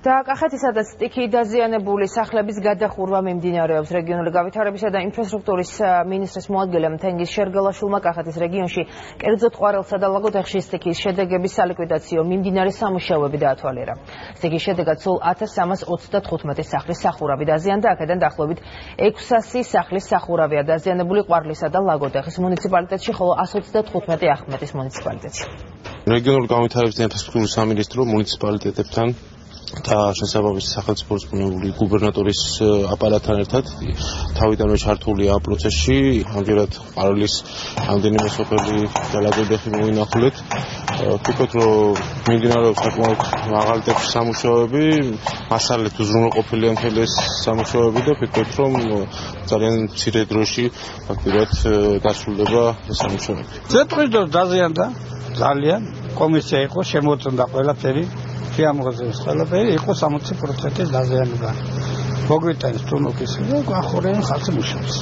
და კახეთისადაც სტიქიით დაზიანებული სახლების გადახურვა მიმდინარეობს. რეგიონული გავითარებისა და ინფრასტრუქტურის მინისტრის მოადგილემ თენგიზ შერგალაშვილმა კახეთის რეგიონში კერძოდ ყვარელსა და ლაგოდეხში სტიქიის შედეგების სალიკვიდაციო მიმდინარე სამუშაოები დაათვალიერა. სტიქიის შედეგად სულ 1335 სახლის სახურავი დაზიანდა, აქედან დაახლოებით 600 სახლის სახურავია დაზიანებული ყვარლისა და ლაგოდეხის მუნიციპალიტეტში, ხოლო 135 ახმეტის მუნიციპალიტეტში. რეგიონული გავითარების და ინფრასტრუქტურის სამინისტრო მუნიციპალიტეტებთან და შესაბამისი სახელმწიფო რესპუბლიკური გუბერნატორის აპარატთან ერთად თავიდანვე ჩართულია ამ პროცესში. ამჯერად ყვარლის რამდენიმე სოფელი და ლაგოდეხი მოვინახულეთ. ვფიქრობ, რომ მიმდინარეობს საკმაოდ მაღალი ტემპის სამუშაოები, მასალით უზრუნველყოფილია მთელი ეს სამუშაოები და ვფიქრობ, რომ ძალიან მცირე დროში ფაქტობრივად დასრულდება სამუშაოები. ზეთყვის დროს დაზიანდა ძალიან კომისია იყო შემოწმდა ყველაფერი შეამოღწევს ყველაფერი იყო 60% დაზიანება მოგვიტანს თუნუქის და ახორეენ ხალხი მუშაობს.